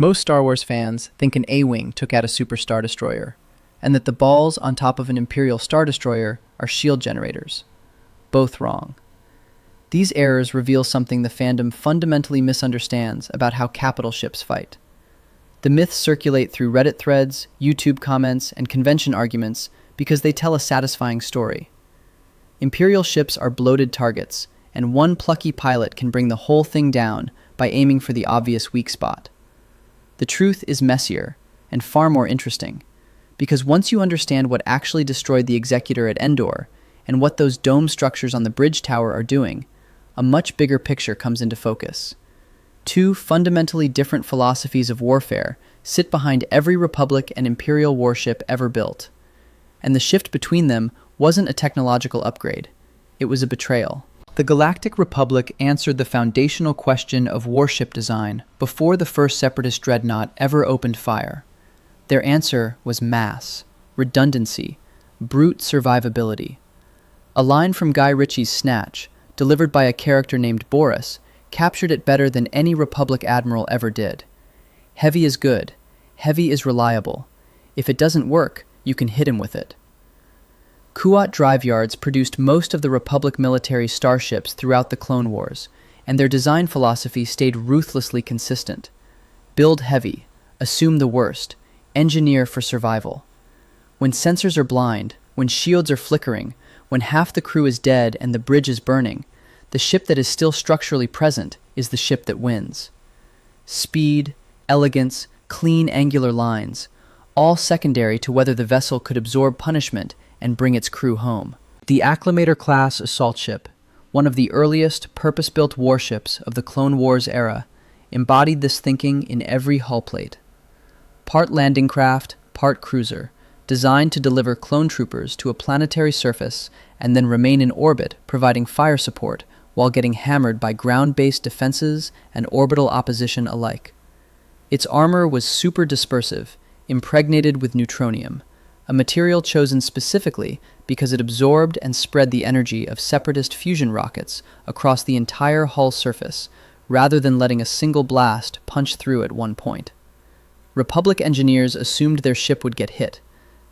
Most Star Wars fans think an A-Wing took out a Super Star Destroyer, and that the balls on top of an Imperial Star Destroyer are shield generators. Both wrong. These errors reveal something the fandom fundamentally misunderstands about how capital ships fight. The myths circulate through Reddit threads, YouTube comments, and convention arguments because they tell a satisfying story. Imperial ships are bloated targets, and one plucky pilot can bring the whole thing down by aiming for the obvious weak spot. The truth is messier, and far more interesting, because once you understand what actually destroyed the Executor at Endor, and what those dome structures on the bridge tower are doing, a much bigger picture comes into focus. Two fundamentally different philosophies of warfare sit behind every Republic and Imperial warship ever built, and the shift between them wasn't a technological upgrade, it was a betrayal. The Galactic Republic answered the foundational question of warship design before the first Separatist dreadnought ever opened fire. Their answer was mass, redundancy, brute survivability. A line from Guy Ritchie's Snatch, delivered by a character named Boris, captured it better than any Republic admiral ever did. Heavy is good. Heavy is reliable. If it doesn't work, you can hit him with it. Kuat drive yards produced most of the Republic military starships throughout the Clone Wars, and their design philosophy stayed ruthlessly consistent. Build heavy, assume the worst, engineer for survival. When sensors are blind, when shields are flickering, when half the crew is dead and the bridge is burning, the ship that is still structurally present is the ship that wins. Speed, elegance, clean angular lines, all secondary to whether the vessel could absorb punishment and bring its crew home. The Acclamator-class assault ship, one of the earliest purpose-built warships of the Clone Wars era, embodied this thinking in every hull plate. Part landing craft, part cruiser, designed to deliver clone troopers to a planetary surface and then remain in orbit, providing fire support while getting hammered by ground-based defenses and orbital opposition alike. Its armor was super dispersive, impregnated with neutronium, a material chosen specifically because it absorbed and spread the energy of Separatist fusion rockets across the entire hull surface, rather than letting a single blast punch through at one point. Republic engineers assumed their ship would get hit.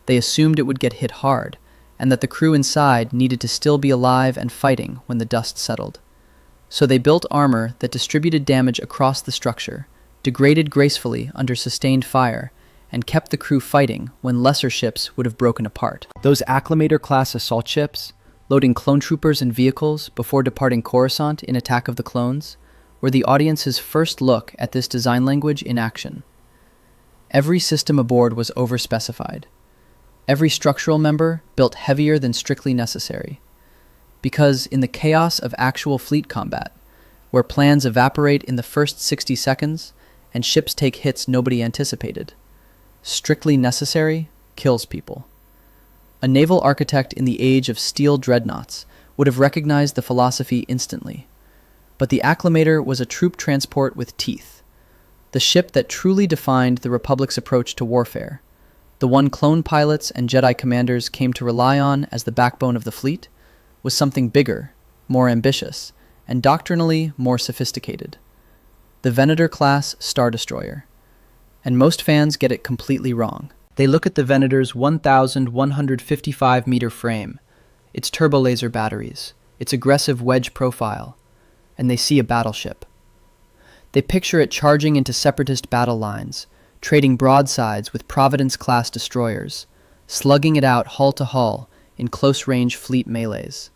They assumed it would get hit hard, and that the crew inside needed to still be alive and fighting when the dust settled. So they built armor that distributed damage across the structure, degraded gracefully under sustained fire, and kept the crew fighting when lesser ships would have broken apart. Those Acclamator-class assault ships, loading clone troopers and vehicles before departing Coruscant in Attack of the Clones, were the audience's first look at this design language in action. Every system aboard was overspecified. Every structural member built heavier than strictly necessary. Because in the chaos of actual fleet combat, where plans evaporate in the first 60 seconds and ships take hits nobody anticipated, strictly necessary kills people. A naval architect in the age of steel dreadnoughts would have recognized the philosophy instantly. But the Acclamator was a troop transport with teeth, the ship that truly defined the Republic's approach to warfare, the one clone pilots and Jedi commanders came to rely on as the backbone of the fleet, was something bigger, more ambitious, and doctrinally more sophisticated. The Venator-class Star Destroyer. And most fans get it completely wrong. They look at the Venator's 1,155-meter frame, its turbolaser batteries, its aggressive wedge profile, and they see a battleship. They picture it charging into Separatist battle lines, trading broadsides with Providence-class destroyers, slugging it out hull to hull in close-range fleet melees.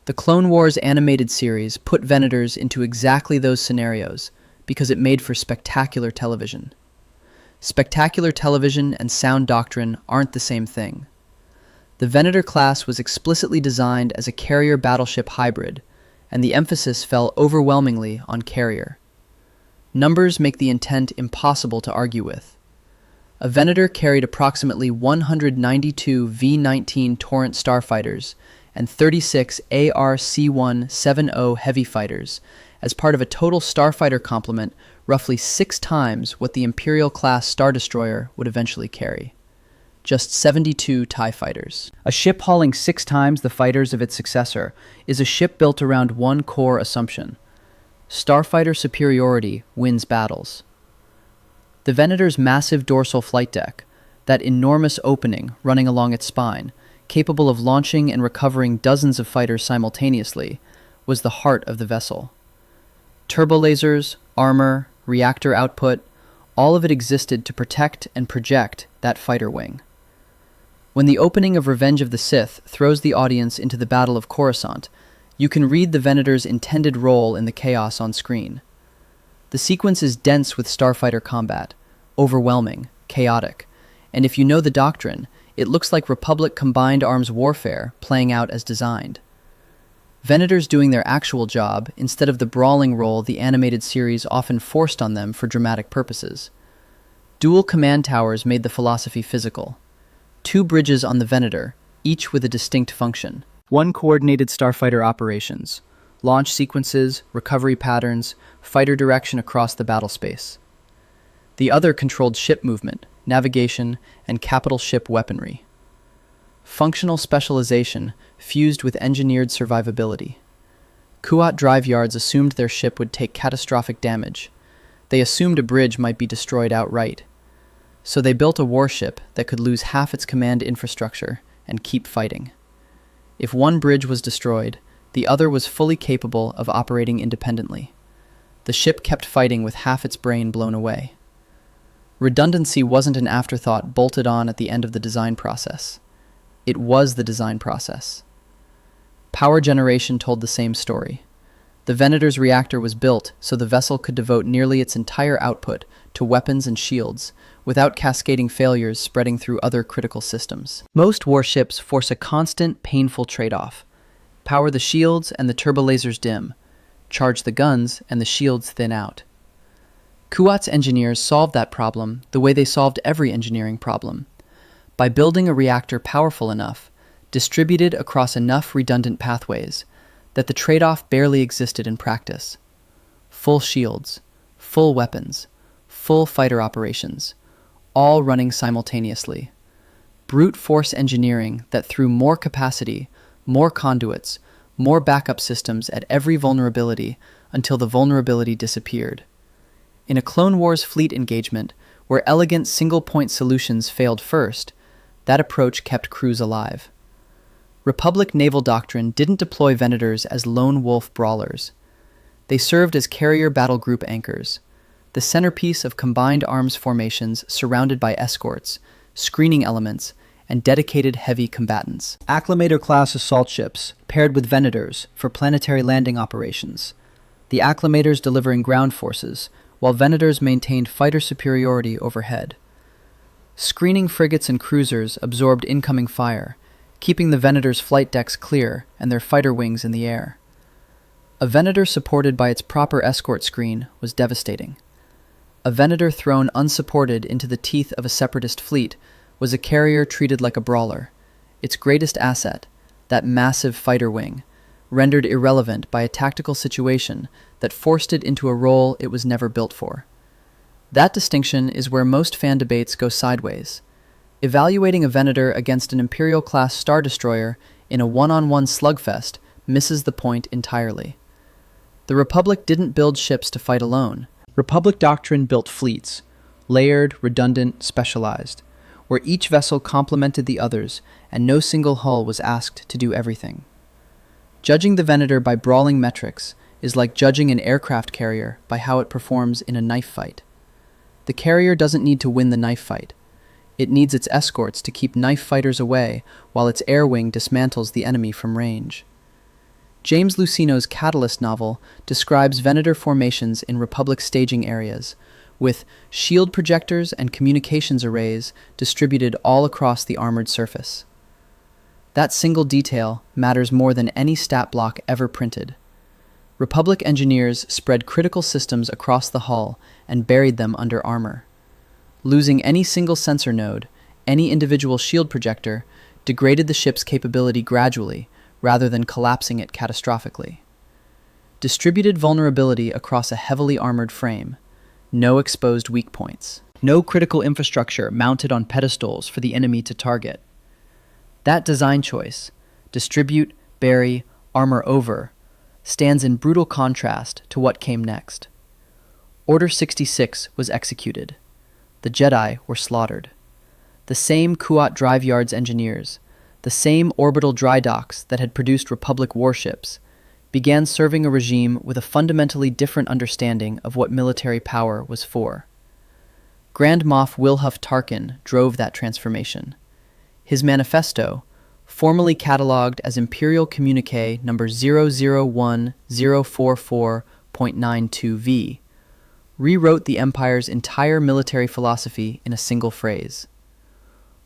The Clone Wars animated series put Venators into exactly those scenarios because it made for spectacular television. Spectacular television and sound doctrine aren't the same thing. The Venator class was explicitly designed as a carrier battleship hybrid, and the emphasis fell overwhelmingly on carrier. Numbers make the intent impossible to argue with. A Venator carried approximately 192 V-19 Torrent starfighters and 36 ARC-170 heavy fighters as part of a total starfighter complement roughly 6 times what the Imperial-class Star Destroyer would eventually carry. Just 72 TIE fighters. A ship hauling 6 times the fighters of its successor is a ship built around one core assumption: starfighter superiority wins battles. The Venator's massive dorsal flight deck, that enormous opening running along its spine, capable of launching and recovering dozens of fighters simultaneously, was the heart of the vessel. Turbolasers, armor, reactor output, all of it existed to protect and project that fighter wing. When the opening of Revenge of the Sith throws the audience into the Battle of Coruscant, you can read the Venator's intended role in the chaos on screen. The sequence is dense with starfighter combat, overwhelming, chaotic, and if you know the doctrine, it looks like Republic combined arms warfare playing out as designed. Venators doing their actual job instead of the brawling role the animated series often forced on them for dramatic purposes. Dual command towers made the philosophy physical. 2 bridges on the Venator, each with a distinct function. 1 coordinated starfighter operations, launch sequences, recovery patterns, fighter direction across the battle space. The other controlled ship movement, navigation, and capital ship weaponry. Functional specialization fused with engineered survivability. Kuat drive yards assumed their ship would take catastrophic damage. They assumed a bridge might be destroyed outright. So they built a warship that could lose half its command infrastructure and keep fighting. If one bridge was destroyed, the other was fully capable of operating independently. The ship kept fighting with half its brain blown away. Redundancy wasn't an afterthought bolted on at the end of the design process. It was the design process. Power generation told the same story. The Venator's reactor was built so the vessel could devote nearly its entire output to weapons and shields, without cascading failures spreading through other critical systems. Most warships force a constant, painful trade-off. Power the shields and the turbolasers dim. Charge the guns and the shields thin out. Kuat's engineers solved that problem the way they solved every engineering problem. By building a reactor powerful enough, distributed across enough redundant pathways, that the trade-off barely existed in practice. Full shields, full weapons, full fighter operations, all running simultaneously. Brute force engineering that threw more capacity, more conduits, more backup systems at every vulnerability until the vulnerability disappeared. In a Clone Wars fleet engagement, where elegant single-point solutions failed first, that approach kept crews alive. Republic naval doctrine didn't deploy Venators as lone wolf brawlers. They served as carrier battle group anchors, the centerpiece of combined arms formations surrounded by escorts, screening elements, and dedicated heavy combatants. Acclamator-class assault ships paired with Venators for planetary landing operations, the Acclamators delivering ground forces, while Venators maintained fighter superiority overhead. Screening frigates and cruisers absorbed incoming fire, keeping the Venators' flight decks clear and their fighter wings in the air. A Venator supported by its proper escort screen was devastating. A Venator thrown unsupported into the teeth of a Separatist fleet was a carrier treated like a brawler. Its greatest asset, that massive fighter wing, rendered irrelevant by a tactical situation that forced it into a role it was never built for. That distinction is where most fan debates go sideways. Evaluating a Venator against an Imperial-class Star Destroyer in a one-on-one slugfest misses the point entirely. The Republic didn't build ships to fight alone. Republic doctrine built fleets, layered, redundant, specialized, where each vessel complemented the others and no single hull was asked to do everything. Judging the Venator by brawling metrics is like judging an aircraft carrier by how it performs in a knife fight. The carrier doesn't need to win the knife fight. It needs its escorts to keep knife fighters away while its air wing dismantles the enemy from range. James Luceno's Catalyst novel describes Venator formations in Republic staging areas, with shield projectors and communications arrays distributed all across the armored surface. That single detail matters more than any stat block ever printed. Republic engineers spread critical systems across the hull and buried them under armor. Losing any single sensor node, any individual shield projector, degraded the ship's capability gradually, rather than collapsing it catastrophically. Distributed vulnerability across a heavily armored frame, no exposed weak points, no critical infrastructure mounted on pedestals for the enemy to target. That design choice, distribute, bury, armor over, stands in brutal contrast to what came next. Order 66 was executed. the Jedi were slaughtered. The same Kuat drive yards engineers, the same orbital dry docks that had produced Republic warships, began serving a regime with a fundamentally different understanding of what military power was for. Grand Moff Wilhuff Tarkin drove that transformation. His manifesto, formally catalogued as Imperial Communique number 001044.92V, rewrote the Empire's entire military philosophy in a single phrase.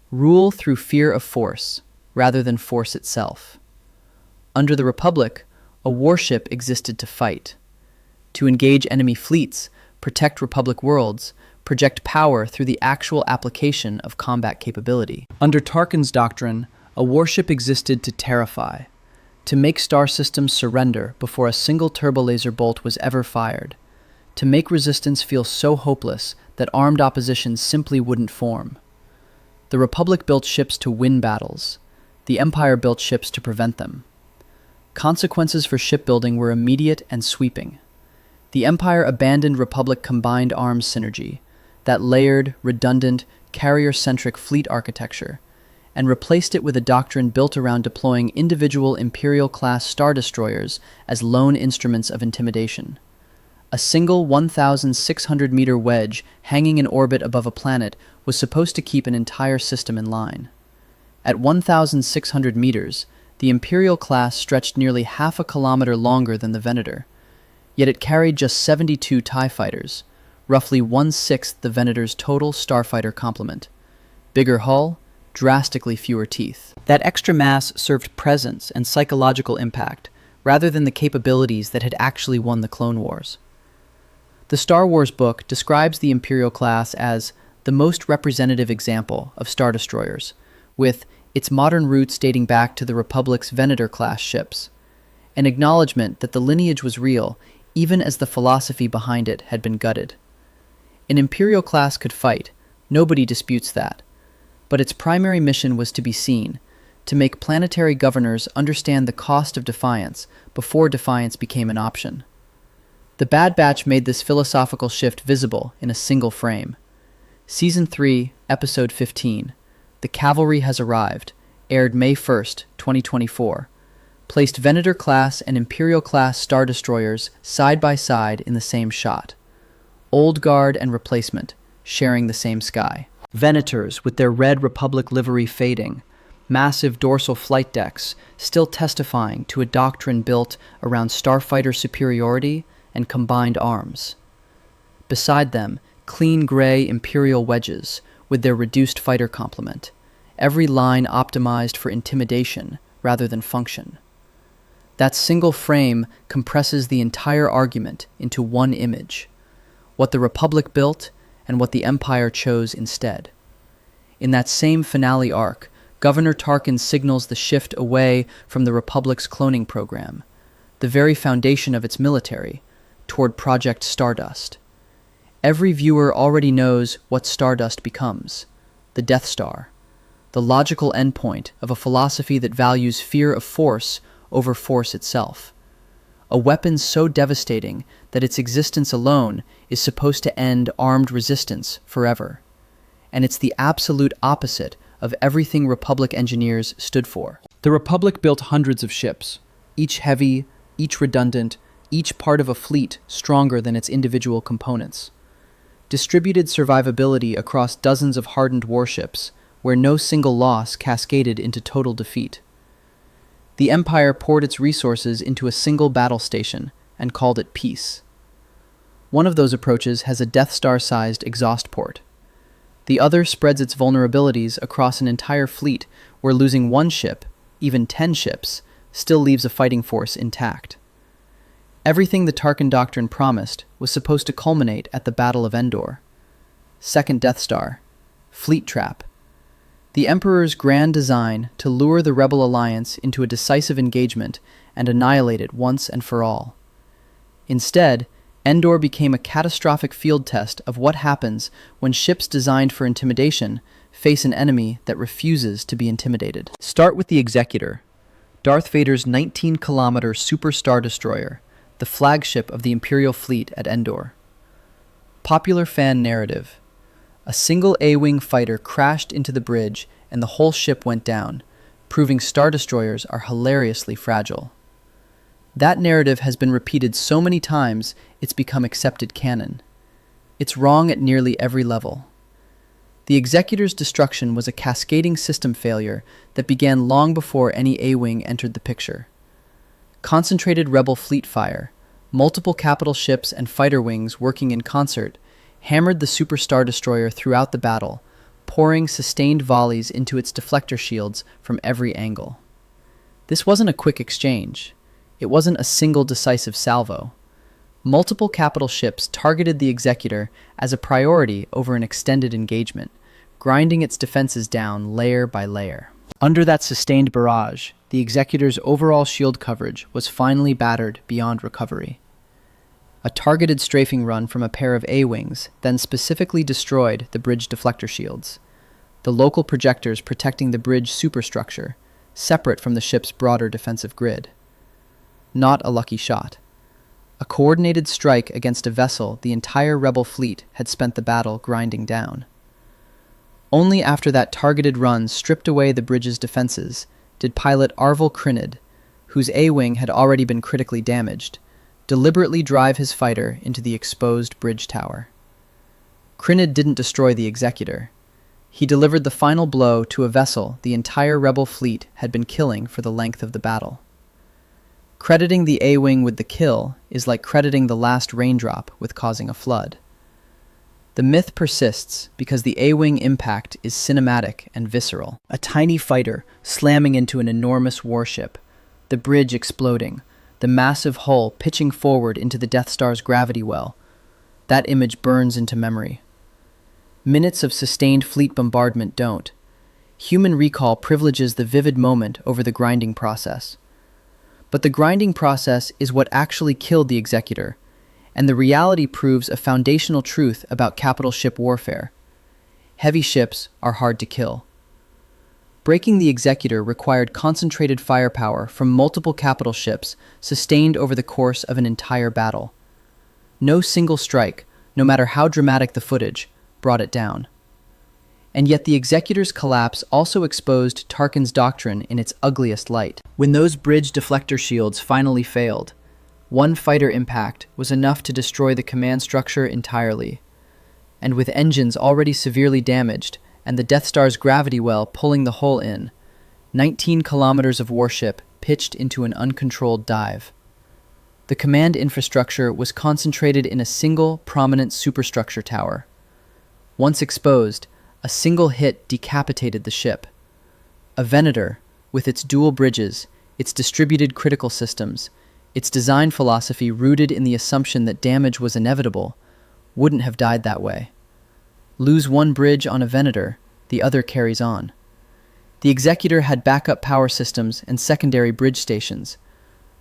Rule through fear of force, rather than force itself. Under the Republic, a warship existed to fight, to engage enemy fleets, protect Republic worlds, project power through the actual application of combat capability. Under Tarkin's doctrine, a warship existed to terrify, to make star systems surrender before a single turbolaser bolt was ever fired, to make resistance feel so hopeless that armed opposition simply wouldn't form. The Republic built ships to win battles. The Empire built ships to prevent them. Consequences for shipbuilding were immediate and sweeping. The Empire abandoned Republic combined arms synergy, that layered, redundant, carrier-centric fleet architecture, and replaced it with a doctrine built around deploying individual Imperial-class Star Destroyers as lone instruments of intimidation. A single 1,600-meter wedge hanging in orbit above a planet was supposed to keep an entire system in line. At 1,600 meters, the Imperial class stretched nearly half a kilometer longer than the Venator, yet it carried just 72 TIE fighters, roughly 1/6 the Venator's total starfighter complement. Bigger hull, drastically fewer teeth. That extra mass served presence and psychological impact, rather than the capabilities that had actually won the Clone Wars. The Star Wars book describes the Imperial class as the most representative example of Star Destroyers, with its modern roots dating back to the Republic's Venator-class ships, an acknowledgement that the lineage was real even as the philosophy behind it had been gutted. An Imperial class could fight, nobody disputes that, but its primary mission was to be seen, to make planetary governors understand the cost of defiance before defiance became an option. The Bad Batch made this philosophical shift visible in a single frame. Season 3, Episode 15, The Cavalry Has Arrived, aired May 1st, 2024, placed Venator-class and Imperial-class Star Destroyers side by side in the same shot. Old Guard and Replacement, sharing the same sky. Venators, with their red Republic livery fading, massive dorsal flight decks still testifying to a doctrine built around starfighter superiority and combined arms. Beside them, clean gray Imperial wedges with their reduced fighter complement, every line optimized for intimidation rather than function. That single frame compresses the entire argument into one image, what the Republic built and what the Empire chose instead. In that same finale arc, Governor Tarkin signals the shift away from the Republic's cloning program, the very foundation of its military, toward Project Stardust. Every viewer already knows what Stardust becomes: the Death Star, the logical endpoint of a philosophy that values fear of force over force itself. A weapon so devastating that its existence alone is supposed to end armed resistance forever. And it's the absolute opposite of everything Republic engineers stood for. The Republic built hundreds of ships, each heavy, each redundant, each part of a fleet stronger than its individual components. Distributed survivability across dozens of hardened warships, where no single loss cascaded into total defeat. The Empire poured its resources into a single battle station and called it peace. One of those approaches has a Death Star-sized exhaust port. The other spreads its vulnerabilities across an entire fleet where losing one ship, even 10 ships, still leaves a fighting force intact. Everything the Tarkin Doctrine promised was supposed to culminate at the Battle of Endor. Second Death Star, Fleet Trap. The Emperor's grand design to lure the Rebel Alliance into a decisive engagement and annihilate it once and for all. Instead, Endor became a catastrophic field test of what happens when ships designed for intimidation face an enemy that refuses to be intimidated. Start with the Executor, Darth Vader's 19-kilometer Super Star Destroyer, the flagship of the Imperial fleet at Endor. Popular fan narrative. A single A-wing fighter crashed into the bridge and the whole ship went down, proving Star Destroyers are hilariously fragile. That narrative has been repeated so many times it's become accepted canon. It's wrong at nearly every level. The Executor's destruction was a cascading system failure that began long before any A-wing entered the picture. Concentrated Rebel fleet fire, multiple capital ships and fighter wings working in concert, hammered the Super Star Destroyer throughout the battle, pouring sustained volleys into its deflector shields from every angle. This wasn't a quick exchange. It wasn't a single decisive salvo. Multiple capital ships targeted the Executor as a priority over an extended engagement, grinding its defenses down layer by layer. Under that sustained barrage, the Executor's overall shield coverage was finally battered beyond recovery. A targeted strafing run from a pair of A-wings then specifically destroyed the bridge deflector shields, the local projectors protecting the bridge superstructure, separate from the ship's broader defensive grid. Not a lucky shot. A coordinated strike against a vessel the entire Rebel fleet had spent the battle grinding down. Only after that targeted run stripped away the bridge's defenses did pilot Arvel Crinid, whose A-wing had already been critically damaged, deliberately drive his fighter into the exposed bridge tower. Crinid didn't destroy the Executor. He delivered the final blow to a vessel the entire Rebel fleet had been killing for the length of the battle. Crediting the A-wing with the kill is like crediting the last raindrop with causing a flood. The myth persists because the A-wing impact is cinematic and visceral. A tiny fighter slamming into an enormous warship, the bridge exploding, the massive hull pitching forward into the Death Star's gravity well. That image burns into memory. Minutes of sustained fleet bombardment don't. Human recall privileges the vivid moment over the grinding process. But the grinding process is what actually killed the Executor, and the reality proves a foundational truth about capital ship warfare. Heavy ships are hard to kill. Breaking the Executor required concentrated firepower from multiple capital ships sustained over the course of an entire battle. No single strike, no matter how dramatic the footage, brought it down. And yet the Executor's collapse also exposed Tarkin's doctrine in its ugliest light. When those bridge deflector shields finally failed, one fighter impact was enough to destroy the command structure entirely. And with engines already severely damaged and the Death Star's gravity well pulling the hull in, 19 kilometers of warship pitched into an uncontrolled dive. The command infrastructure was concentrated in a single prominent superstructure tower. Once exposed, a single hit decapitated the ship. A Venator, with its dual bridges, its distributed critical systems, its design philosophy rooted in the assumption that damage was inevitable, wouldn't have died that way. Lose one bridge on a Venator, the other carries on. The Executor had backup power systems and secondary bridge stations,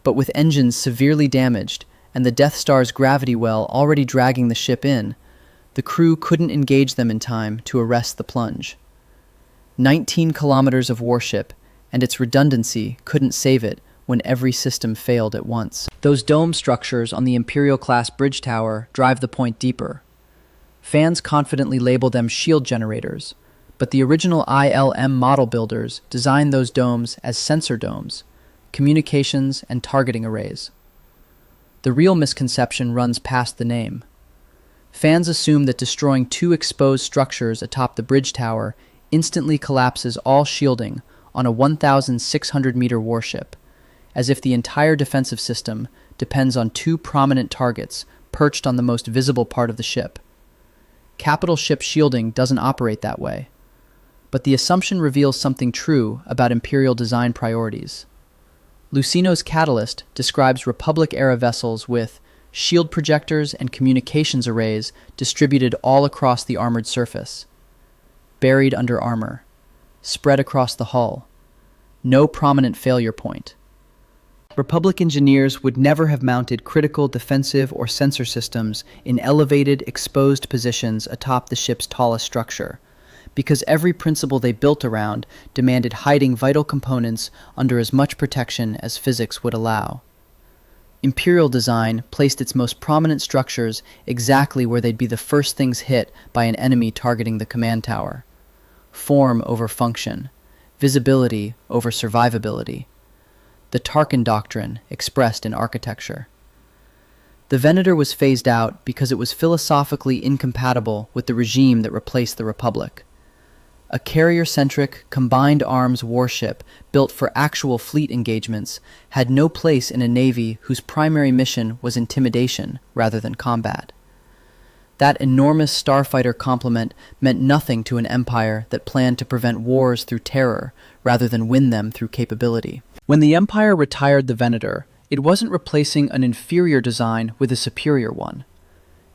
but with engines severely damaged and the Death Star's gravity well already dragging the ship in, the crew couldn't engage them in time to arrest the plunge. 19 kilometers of warship and its redundancy couldn't save it when every system failed at once. Those dome structures on the Imperial-class bridge tower drive the point deeper. Fans confidently label them shield generators, but the original ILM model builders designed those domes as sensor domes, communications and targeting arrays. The real misconception runs past the name. Fans assume that destroying two exposed structures atop the bridge tower instantly collapses all shielding on a 1,600-meter warship, as if the entire defensive system depends on two prominent targets perched on the most visible part of the ship. Capital ship shielding doesn't operate that way, but the assumption reveals something true about Imperial design priorities. Lucino's Catalyst describes Republic-era vessels with shield projectors and communications arrays distributed all across the armored surface, buried under armor, spread across the hull, no prominent failure point. Republic engineers would never have mounted critical defensive or sensor systems in elevated, exposed positions atop the ship's tallest structure, because every principle they built around demanded hiding vital components under as much protection as physics would allow. Imperial design placed its most prominent structures exactly where they'd be the first things hit by an enemy targeting the command tower. Form over function, visibility over survivability. The Tarkin doctrine expressed in architecture. The Venator was phased out because it was philosophically incompatible with the regime that replaced the Republic. A carrier-centric, combined arms warship built for actual fleet engagements had no place in a navy whose primary mission was intimidation rather than combat. That enormous starfighter complement meant nothing to an empire that planned to prevent wars through terror rather than win them through capability. When the Empire retired the Venator, it wasn't replacing an inferior design with a superior one.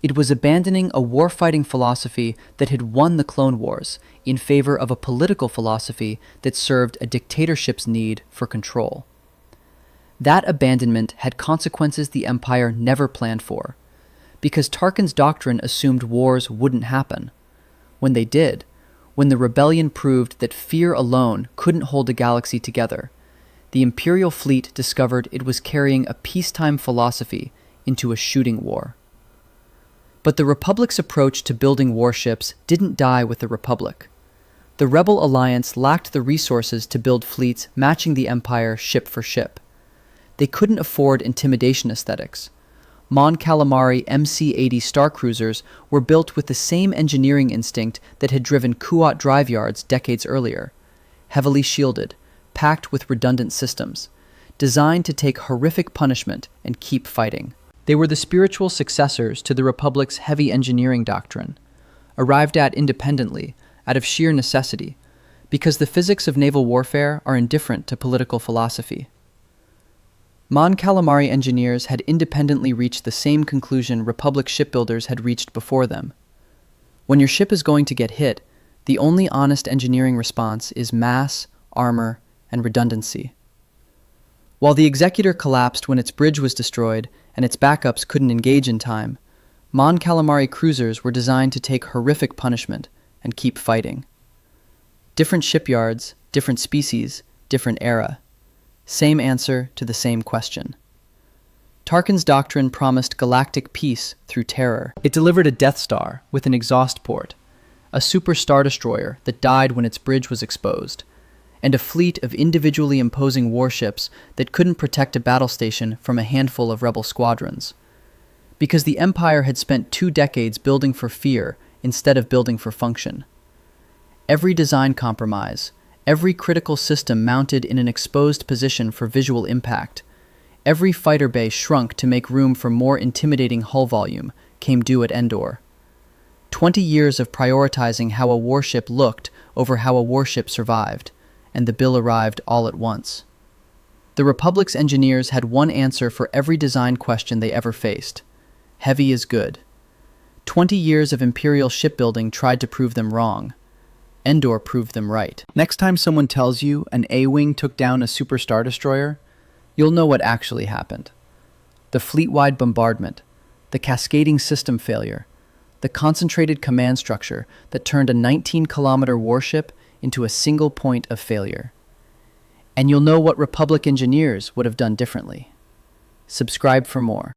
It was abandoning a warfighting philosophy that had won the Clone Wars in favor of a political philosophy that served a dictatorship's need for control. That abandonment had consequences the Empire never planned for, because Tarkin's doctrine assumed wars wouldn't happen. When they did, when the rebellion proved that fear alone couldn't hold a galaxy together, the Imperial fleet discovered it was carrying a peacetime philosophy into a shooting war. But the Republic's approach to building warships didn't die with the Republic. The Rebel Alliance lacked the resources to build fleets matching the Empire ship for ship. They couldn't afford intimidation aesthetics. Mon Calamari MC-80 star cruisers were built with the same engineering instinct that had driven Kuat drive yards decades earlier, heavily shielded, packed with redundant systems, designed to take horrific punishment and keep fighting. They were the spiritual successors to the Republic's heavy engineering doctrine, arrived at independently, out of sheer necessity, because the physics of naval warfare are indifferent to political philosophy. Mon Calamari engineers had independently reached the same conclusion Republic shipbuilders had reached before them. When your ship is going to get hit, the only honest engineering response is mass, armor, and redundancy. While the Executor collapsed when its bridge was destroyed and its backups couldn't engage in time, Mon Calamari cruisers were designed to take horrific punishment and keep fighting. Different shipyards, different species, different era. Same answer to the same question. Tarkin's doctrine promised galactic peace through terror. It delivered a Death Star with an exhaust port, a super Star Destroyer that died when its bridge was exposed, and a fleet of individually imposing warships that couldn't protect a battle station from a handful of rebel squadrons. Because the Empire had spent 2 decades building for fear instead of building for function. Every design compromise, every critical system mounted in an exposed position for visual impact, every fighter bay shrunk to make room for more intimidating hull volume, came due at Endor. 20 years of prioritizing how a warship looked over how a warship survived, and the bill arrived all at once. The Republic's engineers had one answer for every design question they ever faced. Heavy is good. 20 years of Imperial shipbuilding tried to prove them wrong. Endor proved them right. Next time someone tells you an A-wing took down a super Star Destroyer, you'll know what actually happened. The fleet-wide bombardment, the cascading system failure, the concentrated command structure that turned a 19-kilometer warship into a single point of failure. And you'll know what Republic engineers would have done differently. Subscribe for more.